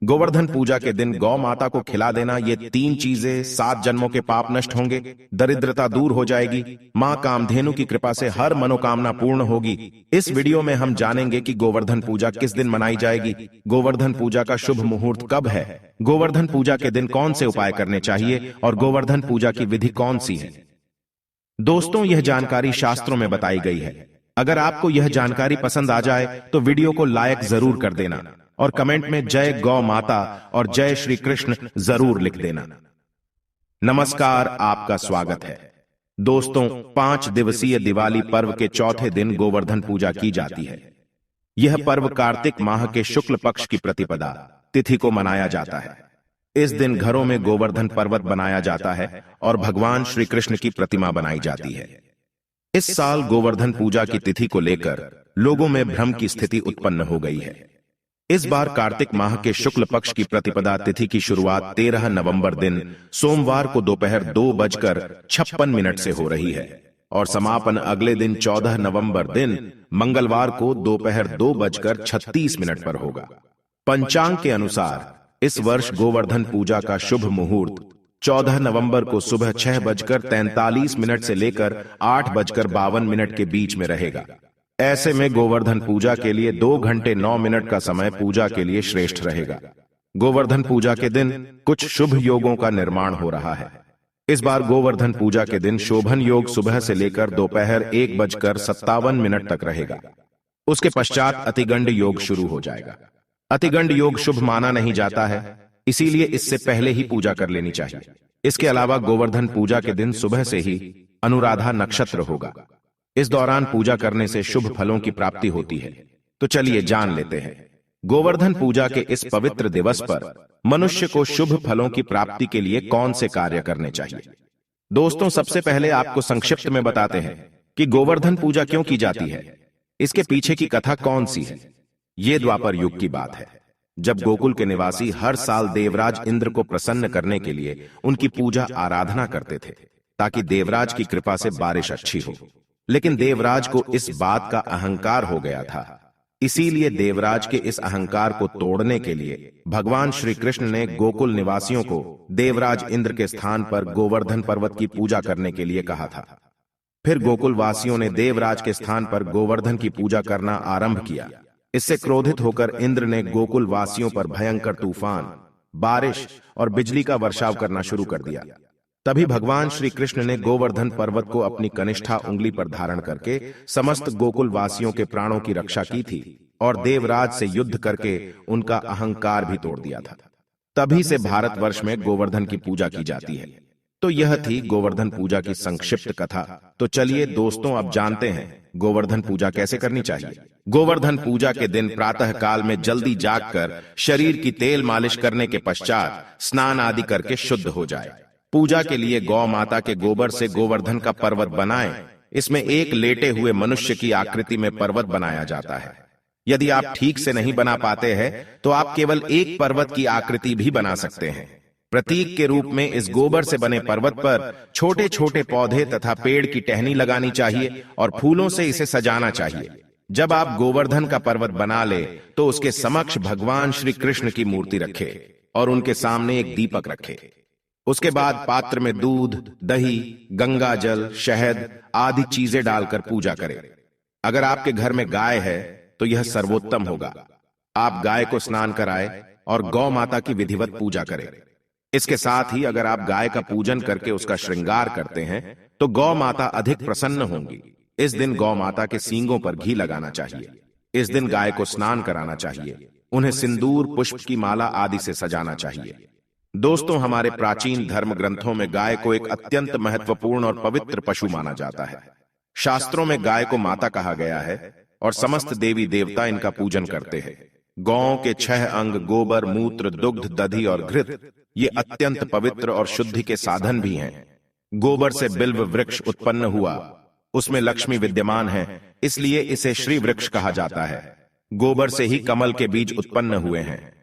गोवर्धन पूजा के दिन गौ माता को खिला देना, ये 3 चीजें 7 जन्मों के पाप नष्ट होंगे, दरिद्रता दूर हो जाएगी, मां कामधेनु की कृपा से हर मनोकामना पूर्ण होगी। इस वीडियो में हम जानेंगे कि गोवर्धन पूजा किस दिन मनाई जाएगी, गोवर्धन पूजा का शुभ मुहूर्त कब है, गोवर्धन पूजा के दिन कौन से उपाय करने चाहिए और गोवर्धन पूजा की विधि कौन सी है। दोस्तों, यह जानकारी शास्त्रों में बताई गई है। अगर आपको यह जानकारी पसंद आ जाए तो वीडियो को लाइक जरूर कर देना और कमेंट में जय गौ माता और जय श्री कृष्ण जरूर लिख देना। नमस्कार, आपका स्वागत है। दोस्तों, 5 दिवसीय दिवाली पर्व के चौथे दिन गोवर्धन पूजा की जाती है। यह पर्व कार्तिक माह के शुक्ल पक्ष की प्रतिपदा तिथि को मनाया जाता है। इस दिन घरों में गोवर्धन पर्वत बनाया जाता है और भगवान श्री कृष्ण की प्रतिमा बनाई जाती है। इस साल गोवर्धन पूजा की तिथि को लेकर लोगों में भ्रम की स्थिति उत्पन्न हो गई है। इस बार कार्तिक माह के शुक्ल पक्ष की प्रतिपदा तिथि की शुरुआत 13 नवंबर दिन सोमवार को दोपहर 2:56 से हो रही है और समापन अगले दिन 14 नवंबर दिन मंगलवार को दोपहर 2:36 पर होगा। पंचांग के अनुसार इस वर्ष गोवर्धन पूजा का शुभ मुहूर्त 14 नवंबर को सुबह 6:43 से लेकर 8:52 के बीच में रहेगा। ऐसे में गोवर्धन पूजा के लिए 2 घंटे 9 मिनट का समय पूजा के लिए श्रेष्ठ रहेगा। गोवर्धन पूजा के दिन कुछ शुभ योगों का निर्माण हो रहा है। इस बार गोवर्धन पूजा के दिन शोभन योग सुबह से लेकर दोपहर 1:57 तक रहेगा। उसके पश्चात अतिगंड योग शुरू हो जाएगा। अतिगंड योग शुभ माना नहीं जाता है, इसीलिए इससे पहले ही पूजा कर लेनी चाहिए। इसके अलावा गोवर्धन पूजा के दिन सुबह से ही अनुराधा नक्षत्र होगा। इस दौरान पूजा करने से शुभ फलों की प्राप्ति होती है। तो चलिए जान लेते हैं गोवर्धन पूजा के इस पवित्र दिवस पर मनुष्य को शुभ फलों की प्राप्ति के लिए कौन से कार्य करने चाहिए। दोस्तों, सबसे पहले आपको संक्षिप्त में बताते हैं कि गोवर्धन पूजा क्यों की जाती है, इसके पीछे की कथा कौन सी है। ये द्वापर युग की बात है, जब गोकुल के निवासी हर साल देवराज इंद्र को प्रसन्न करने के लिए उनकी पूजा आराधना करते थे ताकि देवराज की कृपा से बारिश अच्छी हो। लेकिन देवराज को इस बात का अहंकार हो गया था, इसीलिए देवराज के इस अहंकार को तोड़ने के लिए भगवान श्री कृष्ण ने गोकुल निवासियों को देवराज इंद्र के स्थान पर गोवर्धन पर्वत की पूजा करने के लिए कहा था। फिर गोकुल वासियों ने देवराज के स्थान पर गोवर्धन की पूजा करना आरंभ किया। इससे क्रोधित होकर इंद्र ने गोकुल वासियों पर भयंकर तूफान, बारिश और बिजली का वर्षाव करना शुरू कर दिया। तभी भगवान श्री कृष्ण ने गोवर्धन पर्वत को अपनी कनिष्ठा उंगली पर धारण करके समस्त गोकुल वासियों के प्राणों की रक्षा की थी और देवराज से युद्ध करके उनका अहंकार भी तोड़ दिया था। तभी से भारतवर्ष में गोवर्धन की पूजा की जाती है। तो यह थी गोवर्धन पूजा की संक्षिप्त कथा। तो चलिए दोस्तों, अब जानते हैं गोवर्धन पूजा कैसे करनी चाहिए। गोवर्धन पूजा के दिन प्रातः काल में जल्दी जागकर शरीर की तेल मालिश करने के पश्चात स्नान आदि करके शुद्ध हो जाए। पूजा के लिए गौ माता के गोबर से गोवर्धन का पर्वत बनाएं। इसमें एक लेटे हुए मनुष्य की आकृति में पर्वत बनाया जाता है। यदि आप ठीक से नहीं बना पाते हैं तो आप केवल एक पर्वत की आकृति भी बना सकते हैं। प्रतीक के रूप में इस गोबर से बने पर्वत पर छोटे छोटे पौधे तथा पेड़ की टहनी लगानी चाहिए और फूलों से इसे सजाना चाहिए। जब आप गोवर्धन का पर्वत बना ले तो उसके समक्ष भगवान श्री कृष्ण की मूर्ति रखे और उनके सामने एक दीपक रखे। उसके बाद पात्र में दूध, दही, गंगा जल, शहद आदि चीजें डालकर पूजा करें। अगर आपके घर में गाय है तो यह सर्वोत्तम होगा। आप गाय को स्नान कराएं और गौ माता की विधिवत पूजा करें। इसके साथ ही अगर आप गाय का पूजन करके उसका श्रृंगार करते हैं तो गौ माता अधिक प्रसन्न होंगी। इस दिन गौ माता के सींगों पर घी लगाना चाहिए। इस दिन गाय को स्नान कराना चाहिए। उन्हें सिंदूर, पुष्प की माला आदि से सजाना चाहिए। दोस्तों, हमारे प्राचीन धर्म ग्रंथों में गाय को एक अत्यंत महत्वपूर्ण और पवित्र पशु माना जाता है। शास्त्रों में गाय को माता कहा गया है और समस्त देवी देवता इनका पूजन करते हैं। गौ के 6 अंग गोबर, मूत्र, दुग्ध, दधि और घृत ये अत्यंत पवित्र और शुद्धि के साधन भी हैं। गोबर से बिल्व वृक्ष उत्पन्न हुआ, उसमें लक्ष्मी विद्यमान है, इसलिए इसे श्री वृक्ष कहा जाता है। गोबर से ही कमल के बीज उत्पन्न हुए हैं।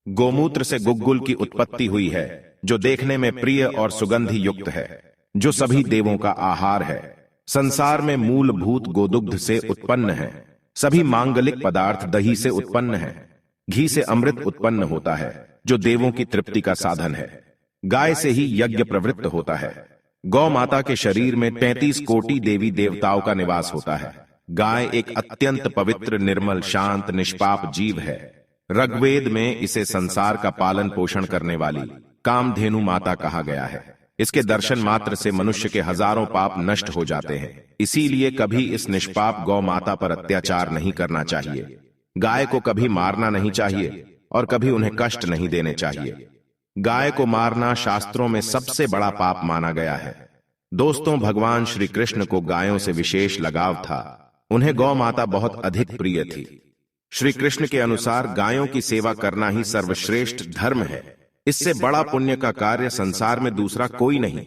गोमूत्र से गुग्गुल की उत्पत्ति हुई है, जो देखने में प्रिय और सुगंधि युक्त है, जो सभी देवों का आहार है। संसार में मूलभूत गोदुग्ध से उत्पन्न है। सभी मांगलिक पदार्थ दही से उत्पन्न है। घी से अमृत उत्पन्न होता है। जो देवों की तृप्ति का साधन है। गाय से ही यज्ञ प्रवृत्त होता है। गौ माता के शरीर में 33 कोटि देवी देवताओं का निवास होता है। गाय एक अत्यंत पवित्र, निर्मल, शांत, निष्पाप जीव है। ऋग्वेद में इसे संसार का पालन पोषण करने वाली कामधेनु माता कहा गया है। इसके दर्शन मात्र से मनुष्य के हजारों पाप नष्ट हो जाते हैं। इसीलिए कभी इस निष्पाप गौ माता पर अत्याचार नहीं करना चाहिए। गाय को कभी मारना नहीं चाहिए और कभी उन्हें कष्ट नहीं देने चाहिए। गाय को मारना शास्त्रों में सबसे बड़ा पाप माना गया है। दोस्तों, भगवान श्री कृष्ण को गायों से विशेष लगाव था। उन्हें गौ माता बहुत अधिक प्रिय थी। श्री कृष्ण के अनुसार गायों की सेवा करना ही सर्वश्रेष्ठ धर्म है। इससे बड़ा पुण्य का कार्य संसार में दूसरा कोई नहीं।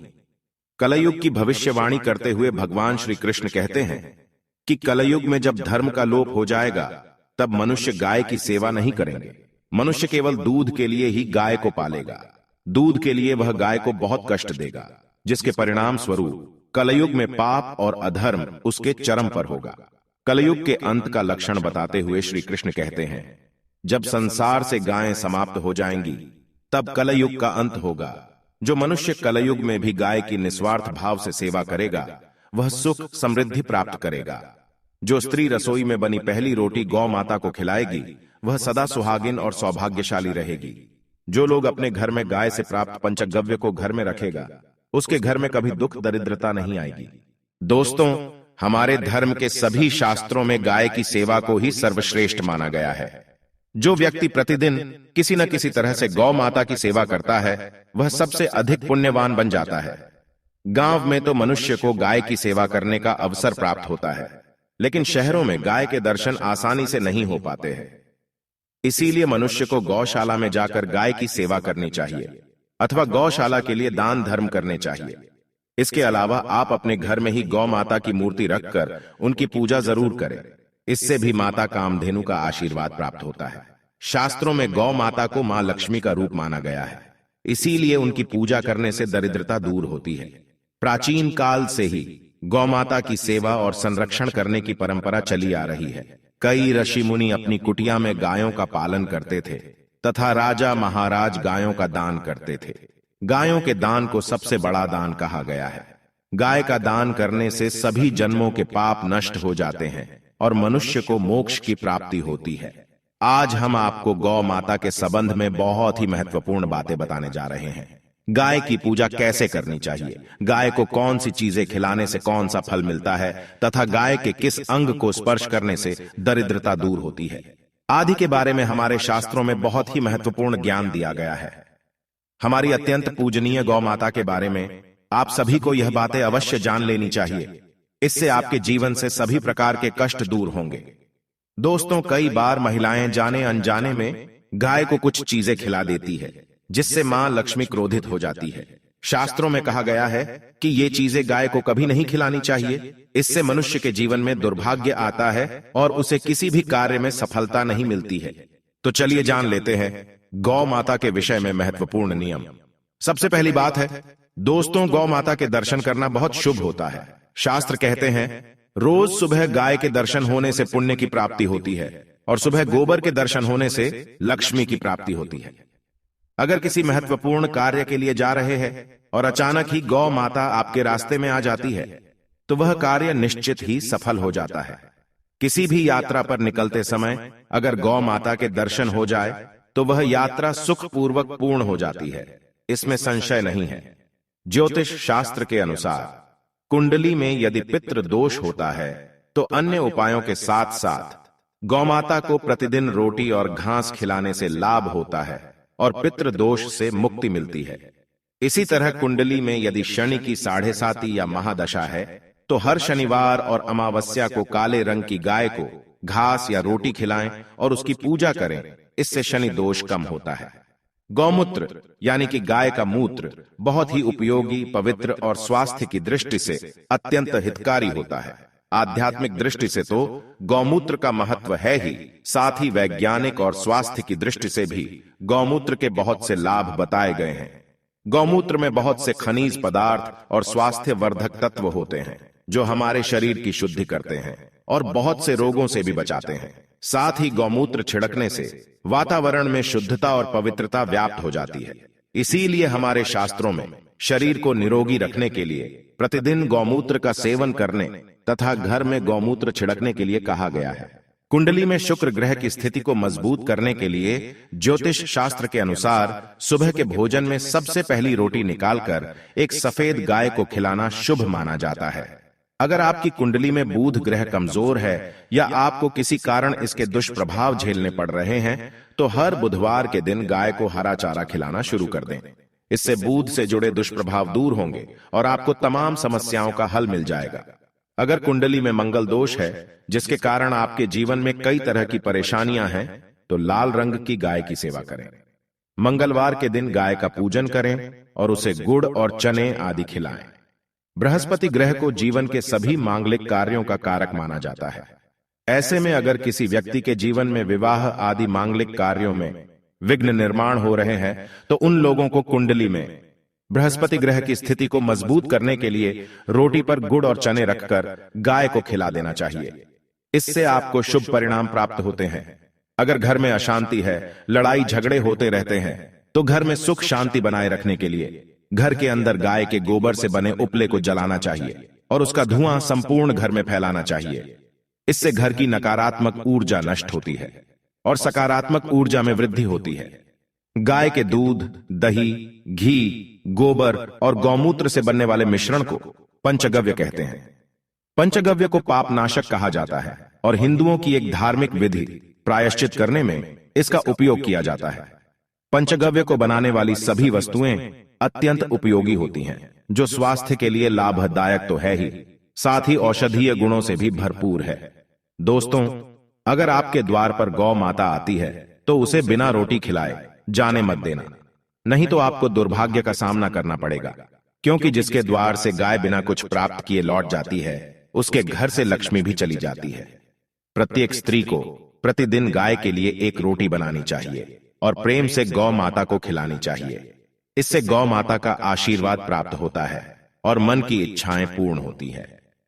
कलयुग की भविष्यवाणी करते हुए भगवान श्री कृष्ण कहते हैं कि कलयुग में जब धर्म का लोप हो जाएगा तब मनुष्य गाय की सेवा नहीं करेंगे। मनुष्य केवल दूध के लिए ही गाय को पालेगा। दूध के लिए वह गाय को बहुत कष्ट देगा, जिसके परिणाम स्वरूप कलयुग में पाप और अधर्म उसके चरम पर होगा। कलयुग के अंत का लक्षण बताते हुए श्री कृष्ण कहते हैं, जब संसार से गायें समाप्त हो जाएंगी तब कलयुग का अंत होगा। जो मनुष्य कलयुग में भी गाय की निस्वार्थ भाव से सेवा करेगा वह सुख समृद्धि प्राप्त करेगा। जो स्त्री रसोई में बनी पहली रोटी गौ माता को खिलाएगी वह सदा सुहागिन और सौभाग्यशाली रहेगी। जो लोग अपने घर में गाय से प्राप्त पंचगव्य को घर में रखेगा उसके घर में कभी दुख दरिद्रता नहीं आएगी। दोस्तों, हमारे धर्म के सभी शास्त्रों में गाय की सेवा को ही सर्वश्रेष्ठ माना गया है। जो व्यक्ति प्रतिदिन किसी न किसी तरह से गौ माता की सेवा करता है वह सबसे अधिक पुण्यवान बन जाता है। गांव में तो मनुष्य को गाय की सेवा करने का अवसर प्राप्त होता है, लेकिन शहरों में गाय के दर्शन आसानी से नहीं हो पाते हैं। इसीलिए मनुष्य को गौशाला में जाकर गाय की सेवा करनी चाहिए अथवा गौशाला के लिए दान धर्म करने चाहिए। इसके अलावा आप अपने घर में ही गौ माता की मूर्ति रखकर उनकी पूजा जरूर करें। इससे भी माता कामधेनु का आशीर्वाद प्राप्त होता है। शास्त्रों में गौ माता को मां लक्ष्मी का रूप माना गया है। इसीलिए उनकी पूजा करने से दरिद्रता दूर होती है। प्राचीन काल से ही गौ माता की सेवा और संरक्षण करने की परंपरा चली आ रही है। कई ऋषि मुनि अपनी कुटिया में गायों का पालन करते थे तथा राजा महाराज गायों का दान करते थे। गायों के दान को सबसे बड़ा दान कहा गया है। गाय का दान करने से सभी जन्मों के पाप नष्ट हो जाते हैं और मनुष्य को मोक्ष की प्राप्ति होती है। आज हम आपको गौ माता के संबंध में बहुत ही महत्वपूर्ण बातें बताने जा रहे हैं। गाय की पूजा कैसे करनी चाहिए, गाय को कौन सी चीजें खिलाने से कौन सा फल मिलता है तथा गाय के किस अंग को स्पर्श करने से दरिद्रता दूर होती है आदि के बारे में हमारे शास्त्रों में बहुत ही महत्वपूर्ण ज्ञान दिया गया है। हमारी अत्यंत पूजनीय गौ माता के बारे में आप सभी को यह बातें अवश्य जान लेनी चाहिए। इससे आपके जीवन से सभी प्रकार के कष्ट दूर होंगे। दोस्तों, कई बार महिलाएं जाने अनजाने में गाय को कुछ चीजें खिला देती है जिससे मां लक्ष्मी क्रोधित हो जाती है। शास्त्रों में कहा गया है कि ये चीजें गाय को कभी नहीं खिलानी चाहिए। इससे मनुष्य के जीवन में दुर्भाग्य आता है और उसे किसी भी कार्य में सफलता नहीं मिलती है। तो चलिए जान लेते हैं गौ माता के विषय में महत्वपूर्ण नियम। सबसे पहली बात है दोस्तों, गौ माता के दर्शन करना बहुत शुभ होता है। शास्त्र कहते हैं रोज सुबह गाय के दर्शन होने से पुण्य की प्राप्ति होती है और सुबह गोबर के दर्शन होने से लक्ष्मी की प्राप्ति होती है। अगर किसी महत्वपूर्ण कार्य के लिए जा रहे हैं और अचानक ही गौ माता आपके रास्ते में आ जाती है तो वह कार्य निश्चित ही सफल हो जाता है। किसी भी यात्रा पर निकलते समय अगर गौ माता के दर्शन हो जाए तो वह यात्रा सुखपूर्वक पूर्ण हो जाती है, इसमें संशय नहीं है। ज्योतिष शास्त्र के अनुसार कुंडली में यदि पितृ दोष होता है तो अन्य उपायों के साथ साथ गौमाता को प्रतिदिन रोटी और घास खिलाने से लाभ होता है और पितृ दोष से मुक्ति मिलती है। इसी तरह कुंडली में यदि शनि की 7.5 या महादशा है तो हर शनिवार और अमावस्या को काले रंग की गाय को घास या रोटी खिलाएं और उसकी पूजा करें। इससे शनि दोष कम होता है। गौमूत्र यानी कि गाय का मूत्र बहुत ही उपयोगी, पवित्र और स्वास्थ्य की दृष्टि से अत्यंत हितकारी होता है। आध्यात्मिक दृष्टि से तो गौमूत्र का महत्व है ही, साथ ही वैज्ञानिक और स्वास्थ्य की दृष्टि से भी गौमूत्र के बहुत से लाभ बताए गए हैं। गौमूत्र में बहुत से खनिज पदार्थ और स्वास्थ्य वर्धक तत्व होते हैं जो हमारे शरीर की शुद्धि करते हैं। और बहुत से रोगों से भी बचाते हैं। साथ ही गौमूत्र छिड़कने से वातावरण में शुद्धता और पवित्रता व्याप्त हो जाती है। इसीलिए हमारे शास्त्रों में शरीर को निरोगी रखने के लिए प्रतिदिन गौमूत्र का सेवन करने तथा घर में गौमूत्र छिड़कने के लिए कहा गया है। कुंडली में शुक्र ग्रह की स्थिति को मजबूत करने के लिए ज्योतिष शास्त्र के अनुसार सुबह के भोजन में सबसे पहली रोटी निकालकर एक सफेद गाय को खिलाना शुभ माना जाता है। अगर आपकी कुंडली में बुध ग्रह कमजोर है या आपको किसी कारण इसके दुष्प्रभाव झेलने पड़ रहे हैं, तो हर बुधवार के दिन गाय को हरा चारा खिलाना शुरू कर दें। इससे बुध से जुड़े दुष्प्रभाव दूर होंगे और आपको तमाम समस्याओं का हल मिल जाएगा। अगर कुंडली में मंगल दोष है जिसके कारण आपके जीवन में कई तरह की परेशानियां हैं, तो लाल रंग की गाय की सेवा करें। मंगलवार के दिन गाय का पूजन करें और उसे गुड़ और चने आदि खिलाएं। बृहस्पति ग्रह को जीवन के सभी मांगलिक कार्यों का कारक माना जाता है। ऐसे में अगर किसी व्यक्ति के जीवन में विवाह आदि मांगलिक कार्यों में विघ्न निर्माण हो रहे हैं, तो उन लोगों को कुंडली में बृहस्पति ग्रह की स्थिति को मजबूत करने के लिए रोटी पर गुड़ और चने रखकर गाय को खिला देना चाहिए। इससे आपको शुभ परिणाम प्राप्त होते हैं। अगर घर में अशांति है, लड़ाई झगड़े होते रहते हैं, तो घर में सुख शांति बनाए रखने के लिए घर के अंदर गाय के गोबर से बने उपले को जलाना चाहिए और उसका धुआं संपूर्ण घर में फैलाना चाहिए। इससे घर की नकारात्मक ऊर्जा नष्ट होती है और सकारात्मक ऊर्जा में वृद्धि होती है। गाय के दूध, दही, घी, गोबर और गौमूत्र से बनने वाले मिश्रण को पंचगव्य कहते हैं। पंचगव्य को पापनाशक कहा जाता है और हिंदुओं की एक धार्मिक विधि प्रायश्चित करने में इसका उपयोग किया जाता है। पंचगव्य को बनाने वाली सभी वस्तुएं अत्यंत उपयोगी होती हैं, जो स्वास्थ्य के लिए लाभदायक तो है ही, साथ ही औषधीय गुणों से भी भरपूर है। दोस्तों, अगर आपके द्वार पर गौ माता आती है तो उसे बिना रोटी खिलाए जाने मत देना, नहीं तो आपको दुर्भाग्य का सामना करना पड़ेगा। क्योंकि जिसके द्वार से गाय बिना कुछ प्राप्त किए लौट जाती है, उसके घर से लक्ष्मी भी चली जाती है। प्रत्येक स्त्री को प्रतिदिन गाय के लिए एक रोटी बनानी चाहिए और प्रेम से गौ माता को खिलानी चाहिए। इससे गौ माता का आशीर्वाद प्राप्त होता है और मन की इच्छाएं पूर्ण होती है।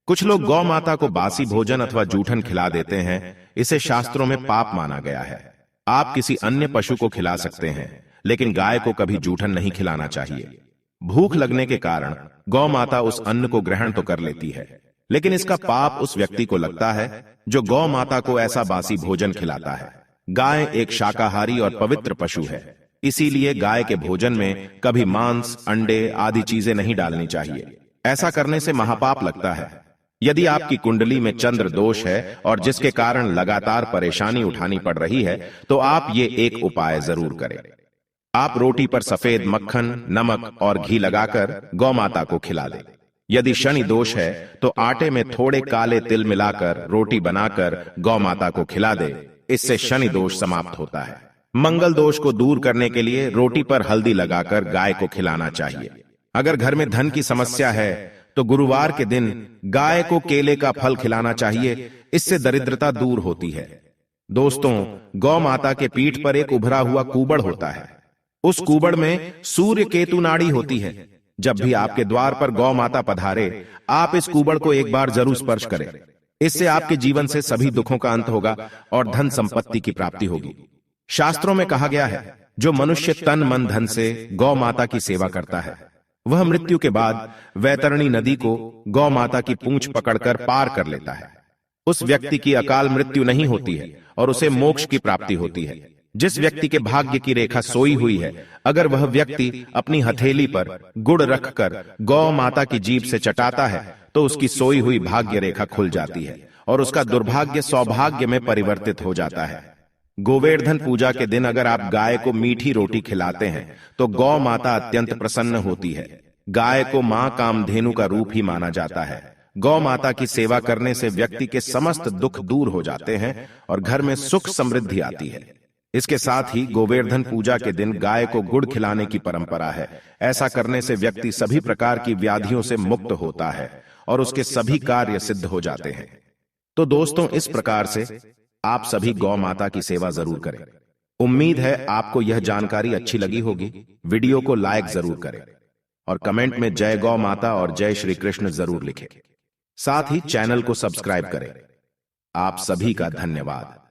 कुछ लोग गौ माता को बासी भोजन अथवा जूठन खिला देते हैं। इसे शास्त्रों में पाप माना गया है। आप किसी अन्य पशु को खिला सकते हैं, लेकिन गाय को कभी जूठन नहीं खिलाना चाहिए। भूख लगने के कारण गौ माता उस अन्न को ग्रहण तो कर लेती है, लेकिन इसका पाप उस व्यक्ति को लगता है जो गौ माता को ऐसा बासी भोजन खिलाता है। गाय एक शाकाहारी और पवित्र पशु है, इसीलिए गाय के भोजन में कभी मांस, अंडे आदि चीजें नहीं डालनी चाहिए। ऐसा करने से महापाप लगता है। यदि आपकी कुंडली में चंद्र दोष है और जिसके कारण लगातार परेशानी उठानी पड़ रही है, तो आप ये एक उपाय जरूर करें। आप रोटी पर सफेद मक्खन, नमक और घी लगाकर गौ माता को खिला दें। यदि शनि दोष है तो आटे में थोड़े काले तिल मिलाकर रोटी बनाकर गौ माता को खिला दे। इससे शनि दोष समाप्त होता है। मंगल दोष को दूर करने के लिए रोटी पर हल्दी लगाकर गाय को खिलाना चाहिए। अगर घर में धन की समस्या है तो गुरुवार के दिन गाय को केले का फल खिलाना चाहिए। इससे दरिद्रता दूर होती है। दोस्तों, गौ माता के पीठ पर एक उभरा हुआ कूबड़ होता है। उस कूबड़ में सूर्य केतु नाड़ी होती है। जब भी आपके द्वार पर गौ माता पधारे, आप इस कूबड़ को एक बार जरूर स्पर्श करें। इससे आपके जीवन से सभी दुखों का अंत होगा और धन संपत्ति की प्राप्ति होगी। शास्त्रों में कहा गया है, जो मनुष्य तन मन धन से गौ माता की सेवा करता है, वह मृत्यु के बाद वैतरणी नदी को गौ माता की पूंछ पकड़कर पार कर लेता है। उस व्यक्ति की अकाल मृत्यु नहीं होती है और उसे मोक्ष की प्राप्ति होती है। जिस व्यक्ति के भाग्य की रेखा सोई हुई है, अगर वह व्यक्ति अपनी हथेली पर गुड़ रखकर गौ माता की जीभ से चटाता है, तो उसकी सोई हुई भाग्य रेखा खुल जाती है और उसका दुर्भाग्य सौभाग्य में परिवर्तित हो जाता है। गोवर्धन पूजा के दिन अगर आप गाय को मीठी रोटी खिलाते हैं तो गौ माता अत्यंत प्रसन्न होती है। गाय को मां कामधेनु का रूप ही माना जाता है। गौ माता की सेवा करने से व्यक्ति के समस्त दुख दूर हो जाते हैं और घर में सुख समृद्धि आती है। इसके साथ ही गोवर्धन पूजा के दिन गाय को गुड़ खिलाने की परंपरा है। ऐसा करने से व्यक्ति सभी प्रकार की व्याधियों से मुक्त होता है और उसके सभी कार्य सिद्ध हो जाते हैं। तो दोस्तों, इस प्रकार से आप सभी गौ माता की सेवा जरूर करें। उम्मीद है आपको यह जानकारी अच्छी लगी होगी। वीडियो को लाइक जरूर करें और कमेंट में जय गौ माता और जय श्री कृष्ण जरूर लिखें। साथ ही चैनल को सब्सक्राइब करें। आप सभी का धन्यवाद।